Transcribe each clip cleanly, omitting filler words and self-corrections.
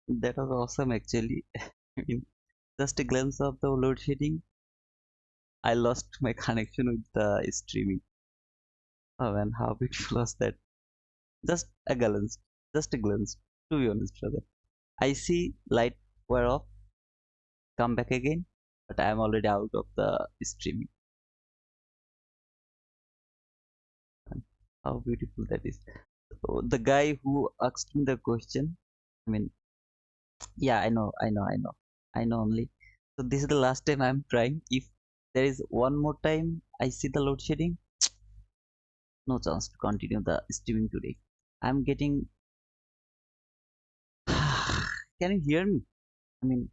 That was awesome actually. I mean, just a glance of the load shedding, I lost my connection with the streaming. Oh man, how beautiful was that? Just a glance, just a glance. To be honest, brother, I see light wear off, come back again, but I am already out of the streaming. How beautiful that is. So the guy who asked me the question, I mean, yeah, I know only. So this is the last time I'm trying. If there is one more time I see the load shedding, no chance to continue the streaming today. I'm getting. Can you hear me? I mean,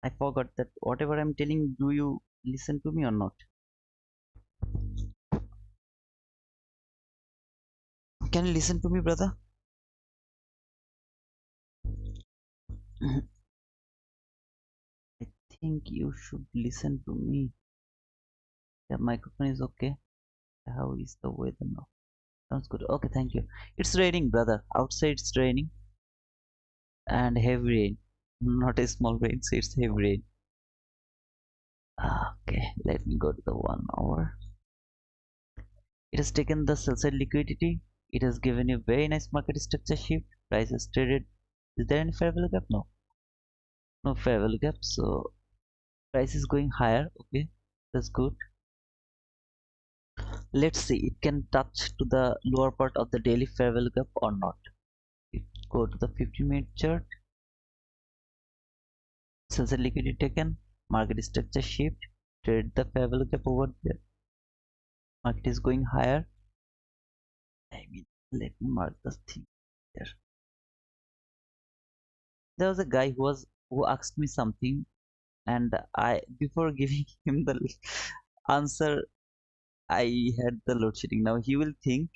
I forgot that whatever I'm telling, do you listen to me or not? Can you listen to me, brother? I think you should listen to me. The microphone is okay. How is the weather now? Sounds good. Okay, thank you. It's raining, brother. Outside it's raining and heavy rain. Not a small rain, so it's heavy rain. Okay, let me go to the 1 hour. It has taken the sell side liquidity. It has given you very nice market structure shift. Price is traded. Is there any fair value gap? No, no fair value gap. So price is going higher. Okay, that's good. Let's see. It can touch to the lower part of the daily fair value gap or not. Go to the 50-minute chart. Sell side liquidity taken. Market structure shift. Trade the fair value gap over there. Market is going higher. I mean, let me mark the thing there. There was a guy who asked me something, and I before giving him the answer, I had the load shedding. Now he will think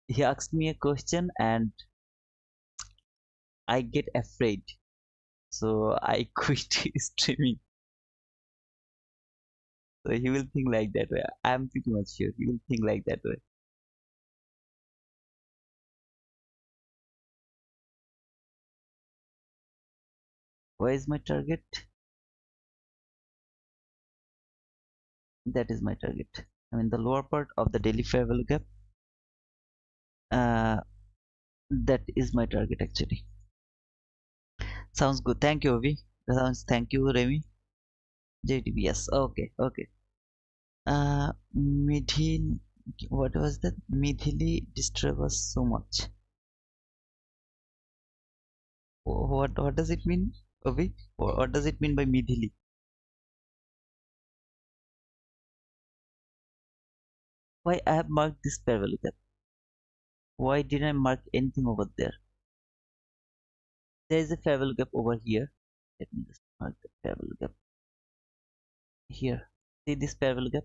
he asked me a question, and I get afraid, so I quit streaming. So he will think like that way. I'm pretty much sure he will think like that way. Where is my target? That is my target. I mean the lower part of the daily fair value gap. Uh, that is my target actually. Sounds good. Thank you, Ovi. Thank you, Remy. JTB. Yes. Okay. Okay. Midhil. What was that? Midhili disturbs us so much. What does it mean, Ovi? What does it mean by Midhili? Why I have marked this parallel gap? Why didn't I mark anything over there? There is a parallel gap over here. Let me just mark the parallel gap here. See this parallel gap?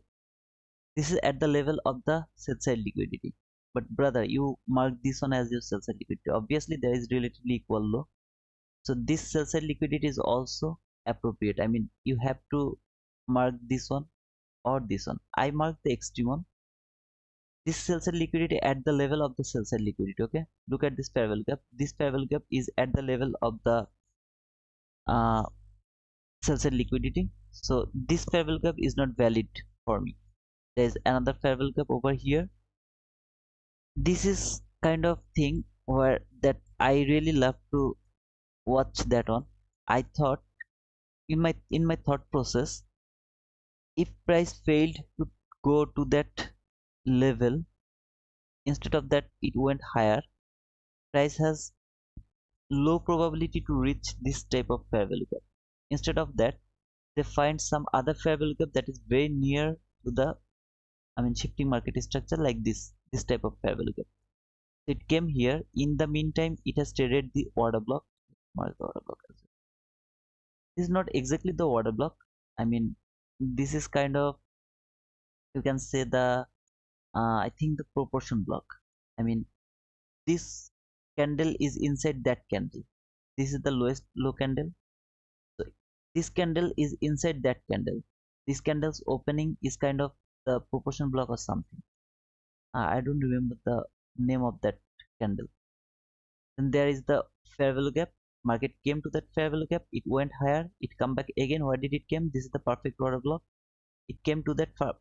This is at the level of the sell side liquidity. But brother, you mark this one as your sell side liquidity. Obviously, there is relatively equal low. So this sell side liquidity is also appropriate. I mean, you have to mark this one or this one. I mark the extreme one. This sell side liquidity at the level of the sell side liquidity. Okay, look at this parallel gap. This parallel gap is at the level of the uh, sell side liquidity. So this parallel gap is not valid for me. There is another parallel gap over here. This is kind of thing where that I really love to watch that one. I thought in my thought process, if price failed to go to that level, instead of that it went higher, price has low probability to reach this type of fair value gap. Instead of that, they find some other fair value gap that is very near to the, I mean, shifting market structure like this type of fair value gap. It came here. In the meantime, it has traded the order block. Mark the order block as well. This is not exactly the order block. I mean, this is kind of, you can say the I think the proportion block. I mean, this candle is inside that candle. This is the lowest low candle. So this candle is inside that candle. This candle's opening is kind of the proportion block or something. I don't remember the name of that candle. Then there is the fair value gap. Market came to that fair value gap, it went higher, it come back again. Where did it came? This is the perfect order block. It came to that fair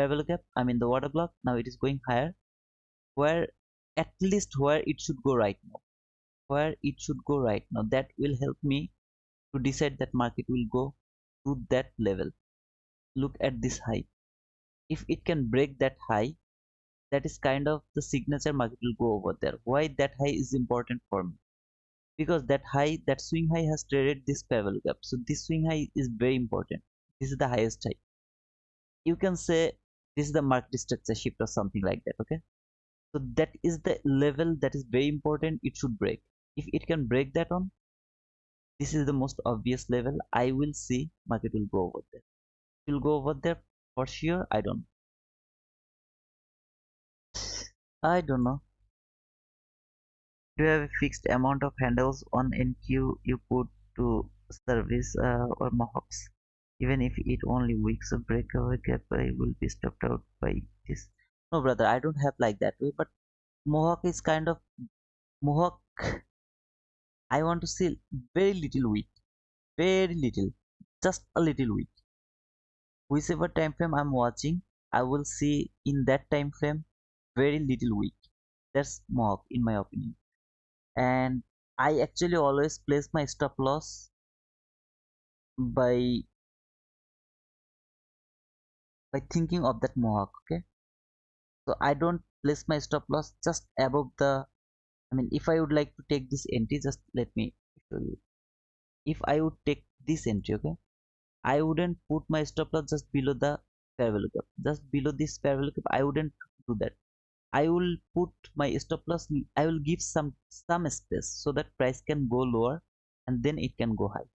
value gap, I mean the water block. Now it is going higher, where at least where it should go right now. Where it should go right now. That will help me to decide that market will go to that level. Look at this high. If it can break that high, that is kind of the signature market will go over there. Why that high is important for me? Because that high, that swing high has traded this fair value gap. So this swing high is very important. This is the highest high. You can say this is the market structure shift or something like that. Okay, so that is the level that is very important. It should break. If it can break that on, this is the most obvious level. I will see market will go over there. It will go over there for sure. I don't know. Do you have a fixed amount of handles on NQ you put to service or mockups? Even if it only weeks of breakaway gap, I will be stopped out by this. No, brother, I don't have like that way, but Mohawk is kind of Mohawk. I want to see very little weak, very little, just a little weak. Whichever time frame I'm watching, I will see in that time frame very little weak. That's Mohawk, in my opinion. And I actually always place my stop loss by thinking of that mohawk. Okay, so I don't place my stop loss just above the, I mean, if I would like to take this entry, just let me show you. If I would take this entry, okay, I wouldn't put my stop loss just below the fair value gap, just below this fair value gap. I wouldn't do that. I will put my stop loss, I will give some space so that price can go lower and then it can go high.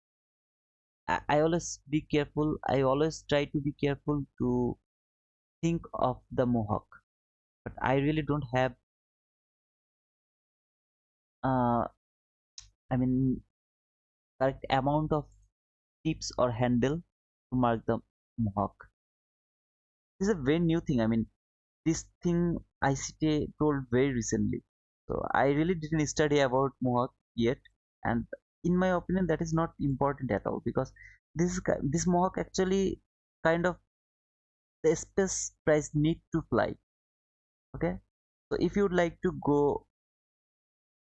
I always be careful, I always try to be careful to think of the mohawk, but I really don't have uh I mean correct amount of tips or handle to mark the mohawk. This is a very new thing. I mean, this thing ICT told very recently, so I really didn't study about mohawk yet. And in my opinion, that is not important at all, because this mohawk actually kind of the space price need to fly. Okay, so if you would like to go,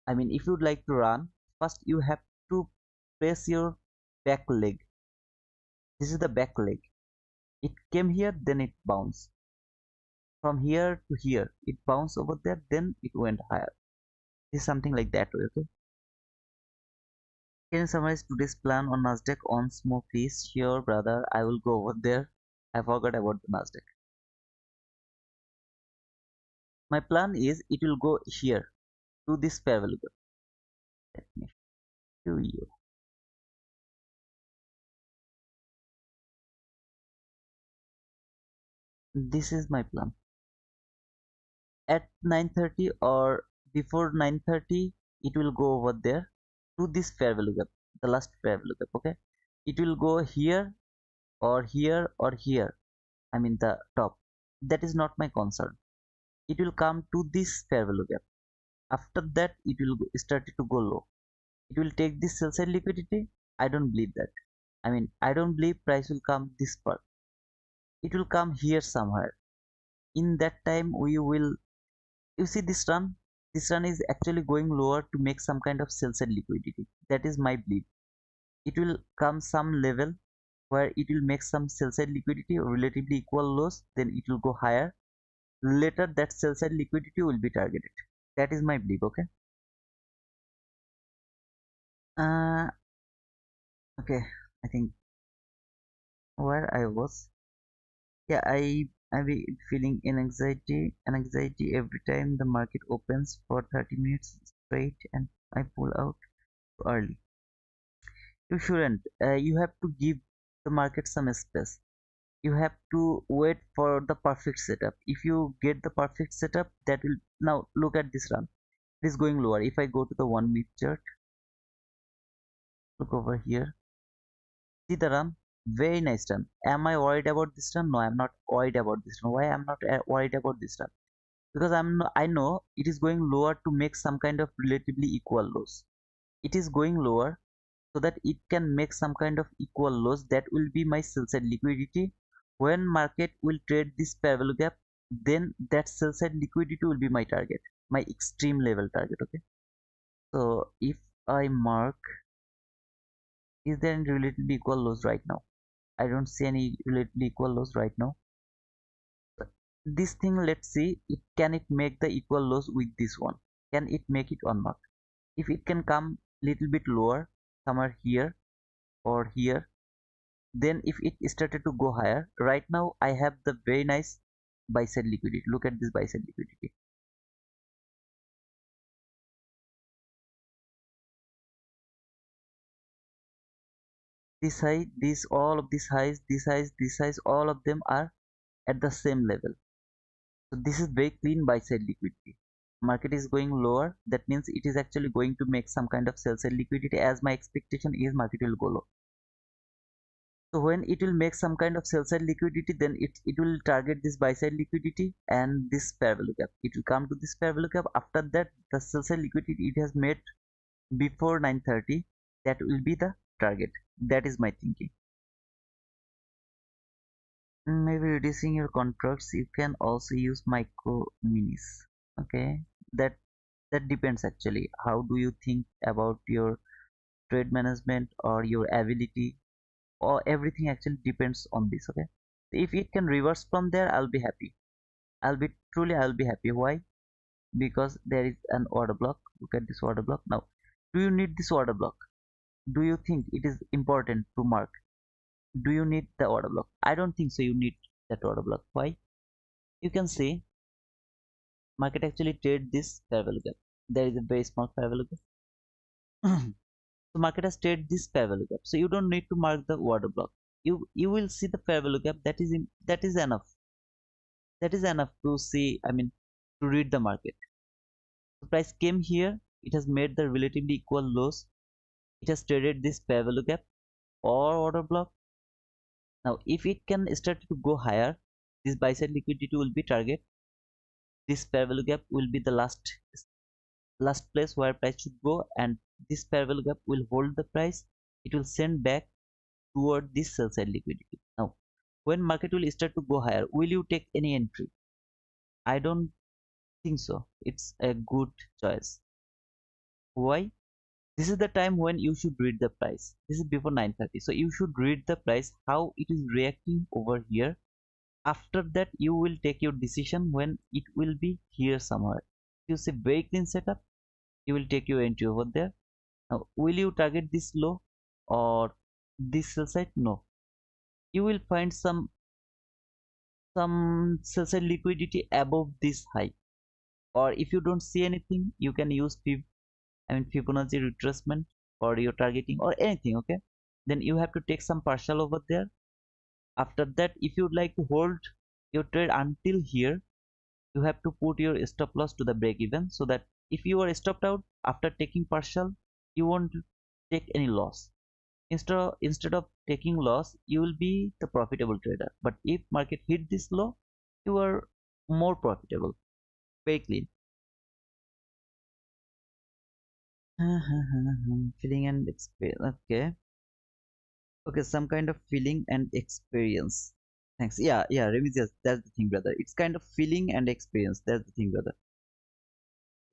I mean, if you would like to run, first you have to press your back leg. This is the back leg. It came here, then it bounced. From here to here, it bounced over there, then it went higher. This is something like that, okay? Can you summarize today's plan on Nasdaq once more, please? Sure, brother. I will go over there. I forgot about the Nasdaq. My plan is it will go here to this fair value gap. Let me show you. This is my plan. At 9:30 or before 9:30, it will go over there to this fair value gap, the last fair value gap. Okay, it will go here or here or here, I mean the top. That is not my concern. It will come to this fair value gap. After that, it will start to go low. It will take this sell side liquidity. I don't believe that. I mean, I don't believe price will come this far. It will come here somewhere. In that time, we will, you see this run. This run is actually going lower to make some kind of sell side liquidity. That is my belief. It will come some level where it will make some sell side liquidity or relatively equal lows. Then it will go higher. Later, that sell side liquidity will be targeted. That is my belief. Okay. Uh, okay. I think where I was. Yeah, I be feeling anxiety every time the market opens for 30 minutes straight and I pull out too early. You shouldn't. You have to give the market some space. You have to wait for the perfect setup. If you get the perfect setup, that will, now look at this run. It is going lower. If I go to the 1 minute chart, look over here. See the run? Very nice run. Am I worried about this run? No, I'm not worried about this run. Why I'm not worried about this run? because I know it is going lower to make some kind of relatively equal lows. It is going lower so that it can make some kind of equal lows. That will be my sell side liquidity. When market will trade this fair value gap, then that sell side liquidity will be my target, my extreme level target. Okay, so if I mark, is there any relatively equal lows right now? I don't see any relatively equal lows right now. This thing, let's see, it can it make the equal lows with this one? Can it make it or not? If it can come little bit lower, somewhere here or here, then if it started to go higher, right now I have the very nice buy side liquidity. Look at this buy side liquidity. This high, this, all of these highs, this highs, all of them are at the same level. So this is very clean buy side liquidity. Market is going lower, that means it is actually going to make some kind of sell side liquidity. As my expectation is market will go low. So when it will make some kind of sell side liquidity, then it will target this buy side liquidity and this fair value gap. It will come to this fair value gap. After that, the sell side liquidity it has made before 9:30, that will be the target. That is my thinking. Maybe reducing your contracts, you can also use micro minis. Okay, that that depends actually. How do you think about your trade management or your ability, or everything actually depends on this. Okay, if it can reverse from there, I'll be happy. I'll be happy. Why? Because there is an order block. Look at this order block. Now, do you need this order block? Do you think it is important to mark? Do you need the order block? I don't think so. You need that order block. Why? You can see market actually trade this fair value gap. There is a very small fair value gap. So market has traded this fair value gap. So you don't need to mark the order block. You will see the fair value gap. That is enough. That is enough to see. I mean, to read the market. The price came here. It has made the relatively equal lows. It has traded this fair value gap or order block. Now, if it can start to go higher, this buy side liquidity will be target. This fair value gap will be the last place where price should go, and this fair value gap will hold the price. It will send back toward this sell side liquidity. Now, when market will start to go higher, will you take any entry? I don't think so. It's a good choice. Why? This is the time when you should read the price. This is before 9:30. So you should read the price, how it is reacting over here. After that, you will take your decision when it will be here somewhere. If you see very clean setup, you will take your entry over there. Now, will you target this low or this sell side? No. You will find some sell side liquidity above this high. Or if you don't see anything, you can use Fibonacci retracement for your targeting or anything. Okay, then you have to take some partial over there. After that, if you would like to hold your trade until here, you have to put your stop loss to the break even, so that if you are stopped out after taking partial, you won't take any loss. Instead of taking loss, you will be the profitable trader. But if market hit this low, you are more profitable. Very clean. Feeling and experience. Okay. Okay, some kind of feeling and experience. Thanks. Yeah, Remedios, that's the thing, brother. It's kind of feeling and experience. That's the thing, brother.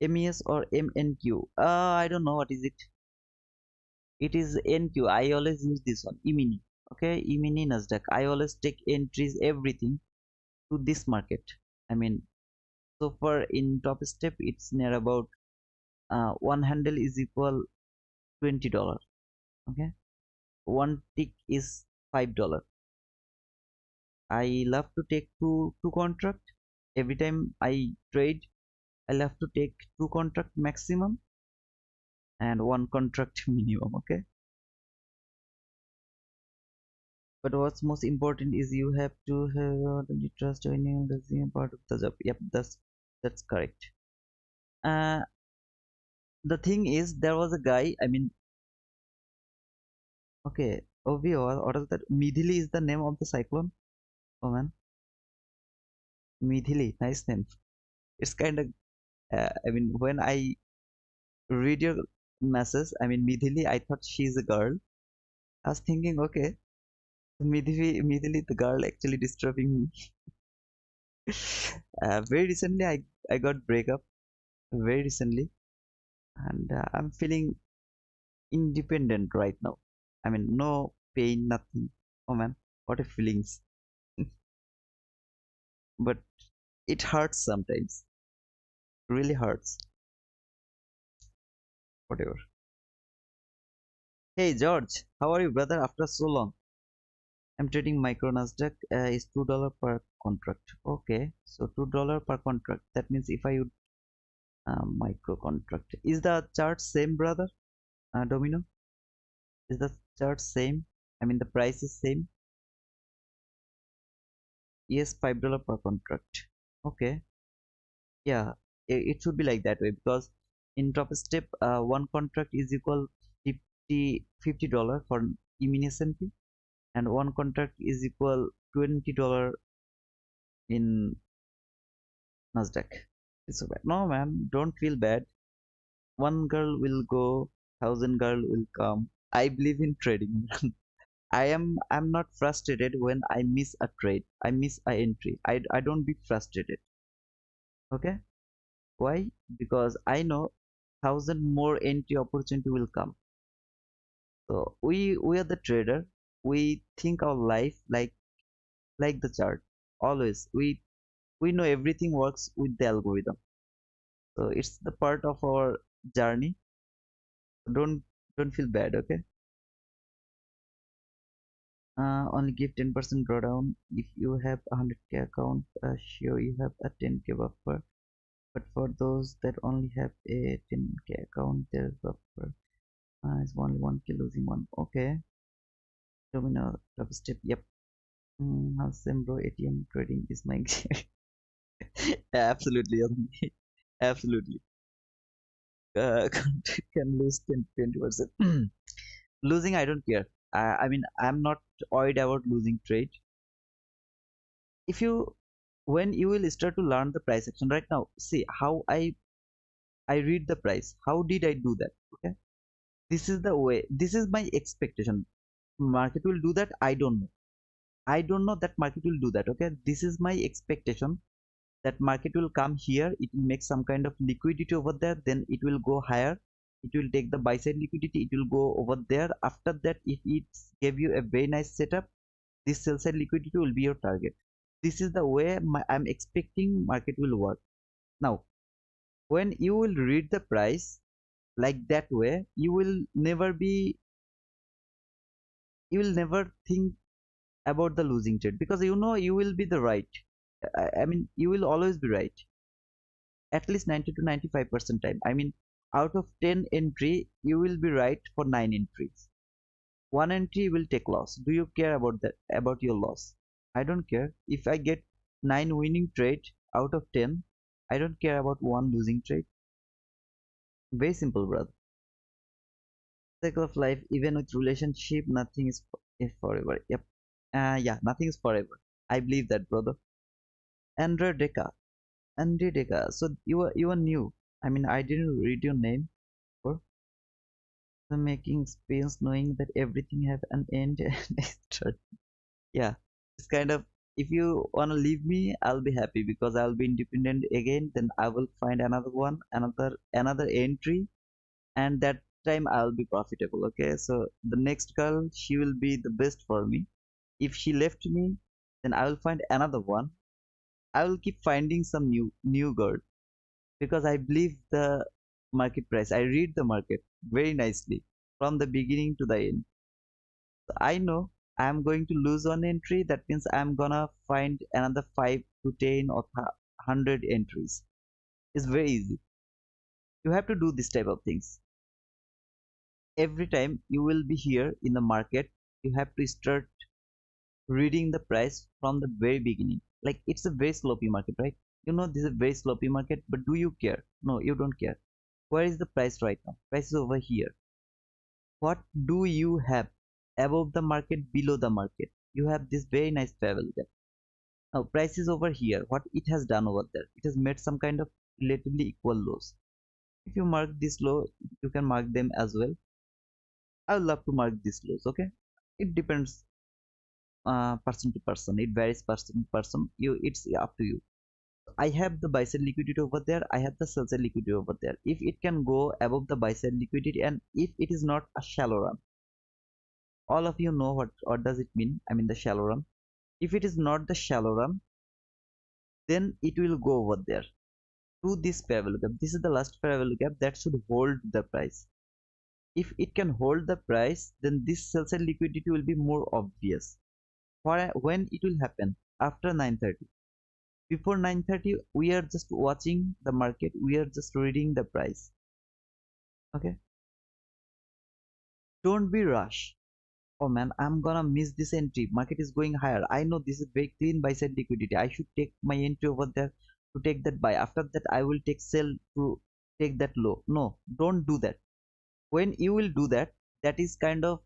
MES or MNQ? I don't know what is it. It is NQ. I always use this one. E-mini. Okay, E-mini Nasdaq. I always take entries, everything to this market. I mean, so far in top step, it's near about one handle is equal $20. Okay, one tick is $5. I love to take two contract every time I trade. I love to take two contract maximum and one contract minimum. Okay, but what's most important is you have to have the trust in you. That's the part of the job. Yep, that's correct. Uh, the thing is, there was a guy. I mean, okay, OVO, what is that? Midhili is the name of the cyclone. Oh man, Midhili, nice name. It's kind of I mean, when I read your message, I mean, Midhili, I thought she's a girl. I was thinking, okay, Midhili, the girl actually disturbing me. Very recently, I got breakup very recently, and I'm feeling independent right now. I mean, no pain, nothing. Oh man, what a feelings. But it hurts sometimes. Really hurts. Whatever. Hey George, how are you, brother? After so long, I'm trading micro Nasdaq. Is $2 per contract. Okay, so $2 per contract. That means if I would micro contract, is the chart same, brother? Domino, is the chart same? I mean, the price is same. Yes, $5 per contract. Okay, yeah, it should be like that way because in top step, one contract is equal 50 $50 for imminent, and one contract is equal $20 in Nasdaq. It's so bad. No, man, don't feel bad. One girl will go, thousand girl will come. I believe in trading. I'm not frustrated when I miss a trade. I miss a entry. I don't be frustrated. Okay? Why? Because I know thousand more entry opportunity will come. So we are the trader. We think our life like the chart. Always. We know everything works with the algorithm. So it's the part of our journey. Don't feel bad, okay? Only give 10% drawdown if you have a 100K account. Sure, you have a 10K buffer, but for those that only have a 10K account, their buffer is only 1K losing one. Okay, domino top step. Yep. Same bro. ATM trading is my absolutely, absolutely. Can lose 10 20%. Losing, I don't care. I mean, I'm not worried about losing trade. If you when you will start to learn the price action right now, see how I read the price. How did I do that? Okay, this is the way. This is my expectation. Market will do that. I don't know that market will do that. Okay, this is my expectation that market will come here. It will make some kind of liquidity over there. Then it will go higher. It will take the buy side liquidity. It will go over there. After that, if it gave you a very nice setup, this sell side liquidity will be your target. This is the way I'm expecting market will work. Now, when you will read the price like that way, you will never think about the losing trade because you know you will be the right. I mean, you will always be right. At least 90 to 95% time. I mean, out of 10 entry, you will be right for 9 entries. One entry will take loss. Do you care about that? About your loss? I don't care. If I get 9 winning trade out of 10, I don't care about one losing trade. Very simple, brother. Cycle of life, even with relationship, nothing is forever. Yep. Yeah, nothing is forever. I believe that, brother. Andre Deca. Andre Deca. So you are new. I mean, I didn't read your name for the making experience knowing that everything have an end and a start. Yeah, it's kind of if you wanna leave me, I'll be happy because I'll be independent again. Then I will find another one, another entry, and that time I'll be profitable. Okay, so the next girl, she will be the best for me. If she left me, then I will find another one. I will keep finding some new girl because I believe the market price. I read the market very nicely from the beginning to the end. So I know I'm going to lose one entry. That means I'm gonna find another 5 to 10 or 100 entries. It's very easy. You have to do this type of things. Every time you will be here in the market, you have to start reading the price from the very beginning. Like it's a very sloppy market, right? You know this is a very sloppy market, but do you care? No, you don't care. Where is the price right now? Price is over here. What do you have above the market, below the market? You have this very nice travel gap. Now price is over here. What it has done over there, it has made some kind of relatively equal lows. If you mark this low, you can mark them as well. I would love to mark these lows. Okay, it depends person to person, it varies person to person. It's up to you. I have the buy side liquidity over there, I have the sell side liquidity over there. If it can go above the buy side liquidity, and if it is not a shallow run, all of you know what does it mean. I mean the shallow run. If it is not the shallow run, then it will go over there to this fair value gap. This is the last fair value gap that should hold the price. If it can hold the price, then this sell side liquidity will be more obvious. When it will happen? After 9:30. Before 9:30, we are just watching the market, we are just reading the price. Okay, don't be rush. Oh man, I'm gonna miss this entry, market is going higher. I know this is very clean buy side liquidity, I should take my entry over there to take that buy. After that I will take sell to take that low. No, don't do that. When you will do that, that is kind of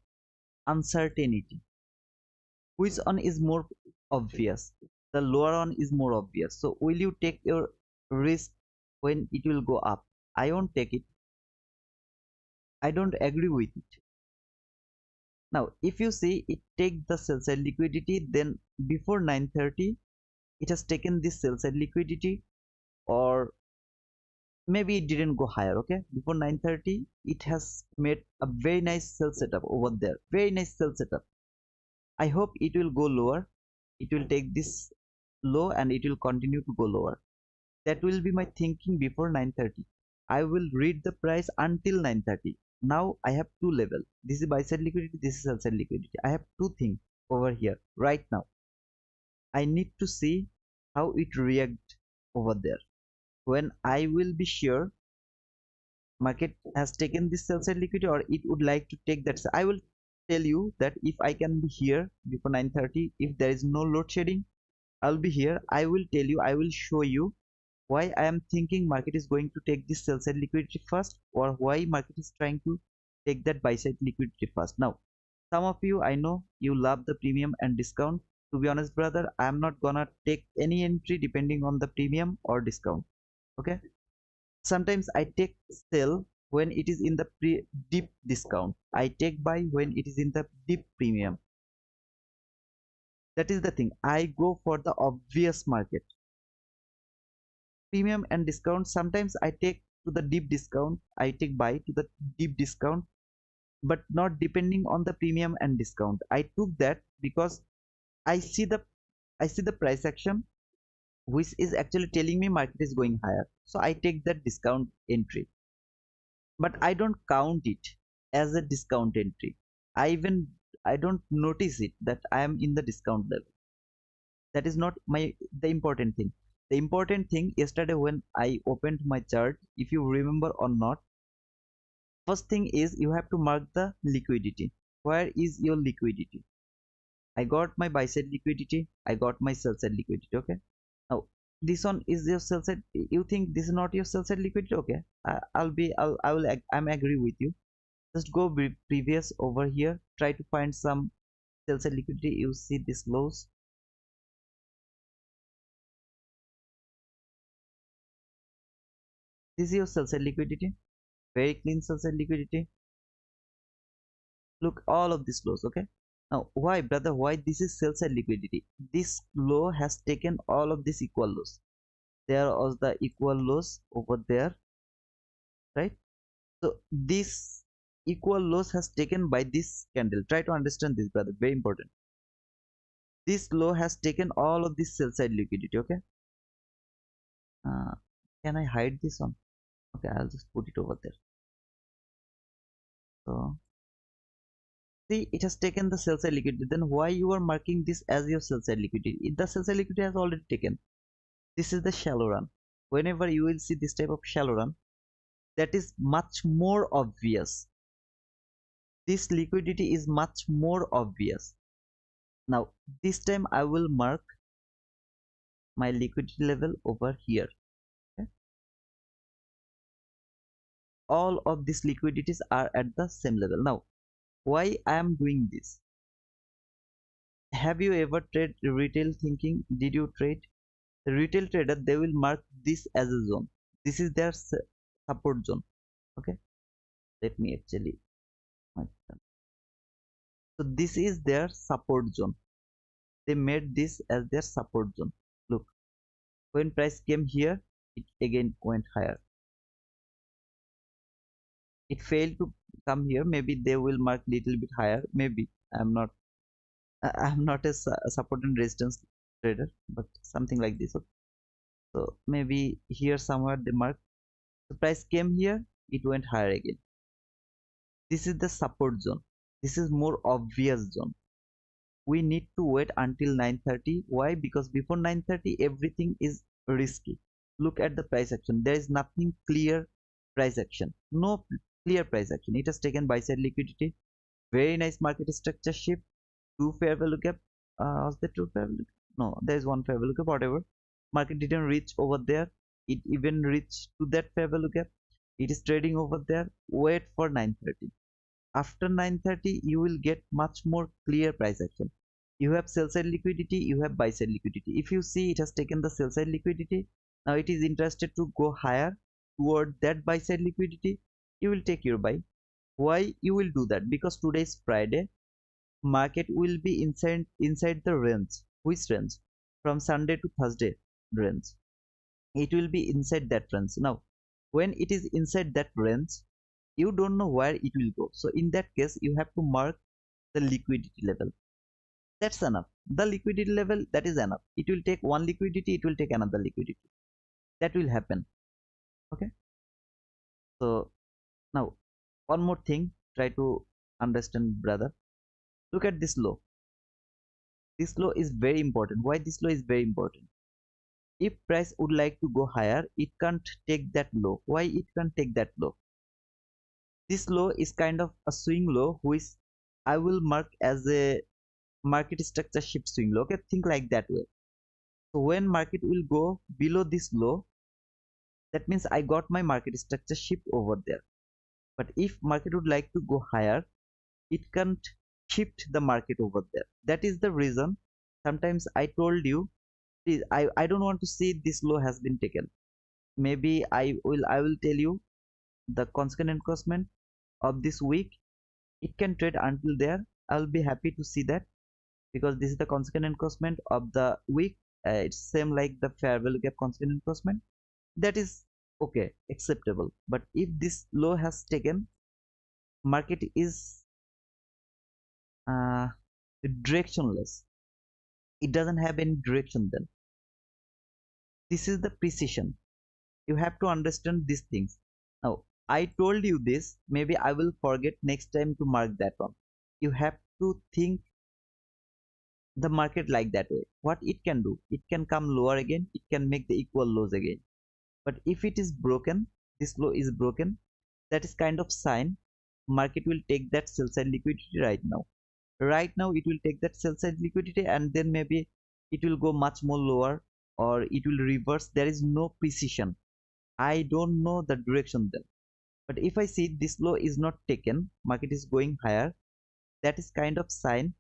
uncertainty. Which one is more obvious? The lower one is more obvious. So will you take your risk when it will go up? I won't take it. I don't agree with it. Now if you see it take the sell side liquidity, then before 9:30 it has taken this sell side liquidity, or maybe it didn't go higher. Okay, before 9:30 it has made a very nice sell setup over there, very nice sell setup. I hope it will go lower, it will take this low and it will continue to go lower. That will be my thinking before 9:30. I will read the price until 9:30. Now I have two level. This is buy side liquidity, this is sell side liquidity. I have two things over here right now. I need to see how it react over there. When I will be sure market has taken this sell side liquidity or it would like to take that, I will tell you that if I can be here before 9:30, if there is no load shedding, I'll be here. I will tell you, I will show you why I am thinking market is going to take this sell side liquidity first, or why market is trying to take that buy side liquidity first. Now some of you, I know you love the premium and discount. To be honest brother, I am not gonna take any entry depending on the premium or discount. Okay, sometimes I take sell when it is in the deep discount, I take buy when it is in the deep premium. That is the thing, I go for the obvious market. Premium and discount, sometimes I take to the deep discount, I take buy to the deep discount, but not depending on the premium and discount. I took that because I see the price action which is actually telling me market is going higher, so I take that discount entry, but I don't count it as a discount entry. I don't notice it that I am in the discount level. That is not the important thing. The important thing, yesterday when I opened my chart, if you remember or not, first thing is you have to mark the liquidity. Where is your liquidity? I got my buy side liquidity, I got my sell side liquidity. Okay, now this one is your sell side. You think this is not your sell side liquidity? Okay, I'm agree with you. Just go previous over here, try to find some sell side liquidity. You see this lows. This is your sell side liquidity, very clean sell side liquidity. Look all of these lows. Okay, now why brother, why this is sell side liquidity? This low has taken all of these equal lows. There was the equal lows over there, right? So this equal lows has taken by this candle. Try to understand this brother, very important. This low has taken all of this sell side liquidity. Okay, uh, can I hide this one? Okay, I'll just put it over there. So see, it has taken the sell side liquidity. Then why you are marking this as your sell side liquidity? The sell side liquidity has already taken. This is the shallow run. Whenever you will see this type of shallow run, that is much more obvious. This liquidity is much more obvious. Now this time I will mark my liquidity level over here. Okay? All of these liquidities are at the same level. Now why I am doing this? Have you ever trade retail thinking? Did you trade? The retail trader, they will mark this as a zone. This is their support zone. Okay, let me actually mark them. So this is their support zone. They made this as their support zone. Look, when price came here, it again went higher. It failed to come here. Maybe they will mark little bit higher. Maybe I'm not. I'm not a support and resistance trader, but something like this. Okay. So maybe here somewhere they mark. The price came here. It went higher again. This is the support zone. This is more obvious zone. We need to wait until 9:30. Why? Because before 9:30 everything is risky. Look at the price action. There is nothing clear price action. No clear price action. It has taken buy side liquidity. Very nice market structure shift. Two fair value gap. Was there two fair value? No, there is one fair value gap. Whatever. Market didn't reach over there. It even reached to that fair value gap. It is trading over there. Wait for 9:30. After 9:30 you will get much more clear price action. You have sell side liquidity, you have buy side liquidity. If you see, it has taken the sell side liquidity, now it is interested to go higher toward that buy side liquidity, you will take your buy. Why you will do that? Because today is Friday, market will be inside the range. Which range? From Sunday to Thursday range. It will be inside that range. Now when it is inside that range, you don't know where it will go. So in that case, you have to mark the liquidity level. That's enough. The liquidity level, that is enough. It will take one liquidity, it will take another liquidity. That will happen. Okay. So now one more thing, try to understand, brother. Look at this low. This low is very important. Why this low is very important? If price would like to go higher, it can't take that low. Why it can't take that low? This low is kind of a swing low, which I will mark as a market structure shift swing low. Okay, think like that way. So when market will go below this low, that means I got my market structure shift over there. But if market would like to go higher, it can't shift the market over there. That is the reason sometimes I told you, please, I don't want to see this low has been taken. Maybe I will tell you the consequent encroachment of this week. It can trade until there. I will be happy to see that, because this is the consequent encroachment of the week. It's same like the fair value gap consequent encroachment. That is okay, acceptable. But if this low has taken, market is directionless. It doesn't have any direction then. This is the precision. You have to understand these things. Now I told you this, maybe I will forget next time to mark that one. You have to think the market like that way. What it can do, it can come lower again, it can make the equal lows again. But if it is broken, this low is broken, that is kind of sign market will take that sell side liquidity right now. Right now it will take that sell side liquidity, and then maybe it will go much more lower, or it will reverse. There is no precision. I don't know the direction then. But if I see this low is not taken, market is going higher, that is kind of sign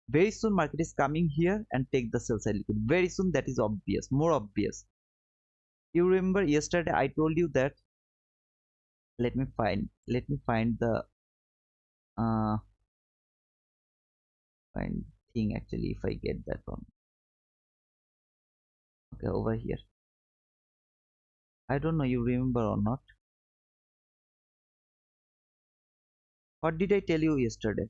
very soon market is coming here and take the sell side liquid. Very soon, that is obvious, more obvious. You remember yesterday I told you that, let me find the find thing actually, if I get that one. Okay, over here. I don't know you remember or not. What did I tell you yesterday?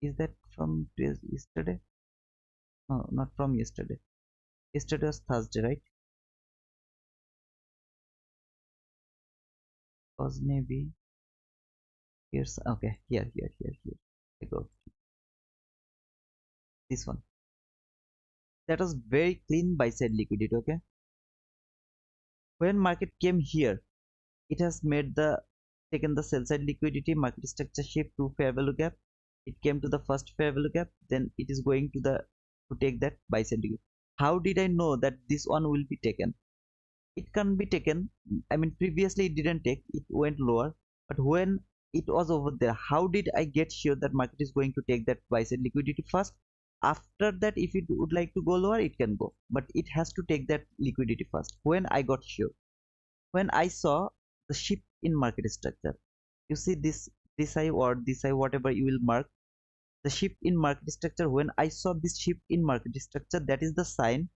Is that from yesterday? No, not from yesterday. Yesterday was Thursday, right? Was maybe here's okay, here. I go this one. That was very clean buy side liquidity. Okay, when market came here, it has made the taken the sell side liquidity, market structure shift to fair value gap. It came to the first fair value gap, then it is going to the to take that buy side liquidity. How did I know that this one will be taken? It can be taken. I mean, previously it didn't take, it went lower, but when it was over there. How did I get sure that market is going to take that buy side liquidity first? After that, if it would like to go lower, it can go, but it has to take that liquidity first. When I got sure, when I saw the shift in market structure, you see this high or this high, whatever you will mark, the shift in market structure. When I saw this shift in market structure, that is the sign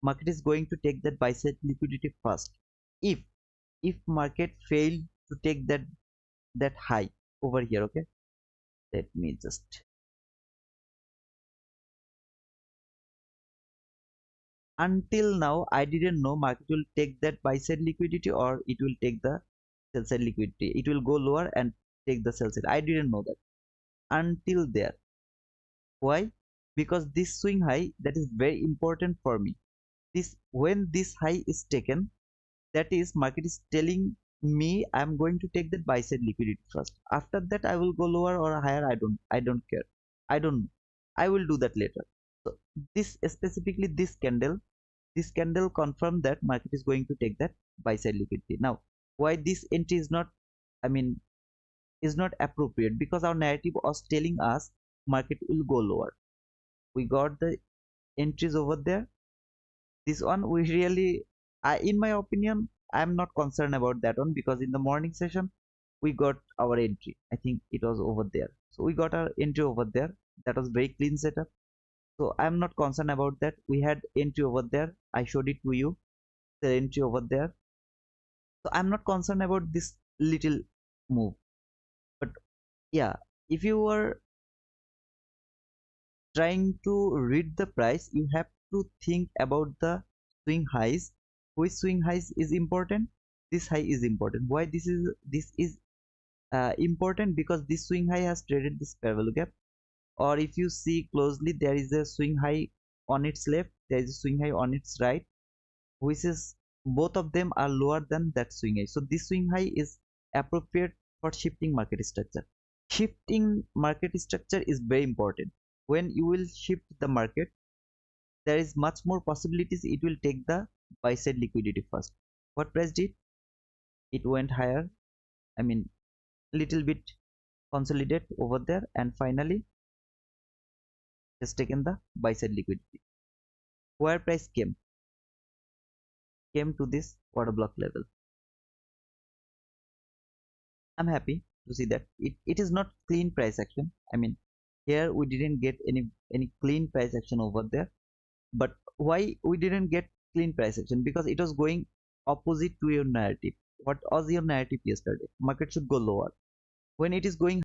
market is going to take that buy side liquidity first. If market failed to take that high over here, okay, let me just, until now I didn't know market will take that buy side liquidity or it will take the sell side liquidity, it will go lower and take the sell side. I didn't know that until there. Why? Because this swing high, that is very important for me. This, when this high is taken, that is market is telling me I'm going to take that buy side liquidity first. After that I will go lower or higher, I don't care, I don't know, I will do that later. So this specifically, this candle confirm that market is going to take that buy side liquidity. Now why this entry is not, I mean, is not appropriate? Because our narrative was telling us market will go lower. We got the entries over there. This one we really, in my opinion, I'm not concerned about that one, because in the morning session we got our entry, I think it was over there. So we got our entry over there, that was very clean setup. So I'm not concerned about that. We had entry over there, I showed it to you, the entry over there. So I'm not concerned about this little move. But yeah, if you were trying to read the price, you have to think about the swing highs. Which swing highs is important? This high is important. Why this is important? Because this swing high has traded this parallel gap, or if you see closely, there is a swing high on its left, there is a swing high on its right, which is, both of them are lower than that swing high. So this swing high is appropriate for shifting market structure. Shifting market structure is very important. When you will shift the market, there is much more possibilities it will take the buy side liquidity first. What price did? It went higher, I mean, little bit consolidate over there, and finally just taken the buy side liquidity. Where price came to this order block level. I'm happy to see that it is not clean price action. I mean, here we didn't get any clean price action over there. But why we didn't get clean price action? Because it was going opposite to your narrative. What was your narrative yesterday? Market should go lower. When it is going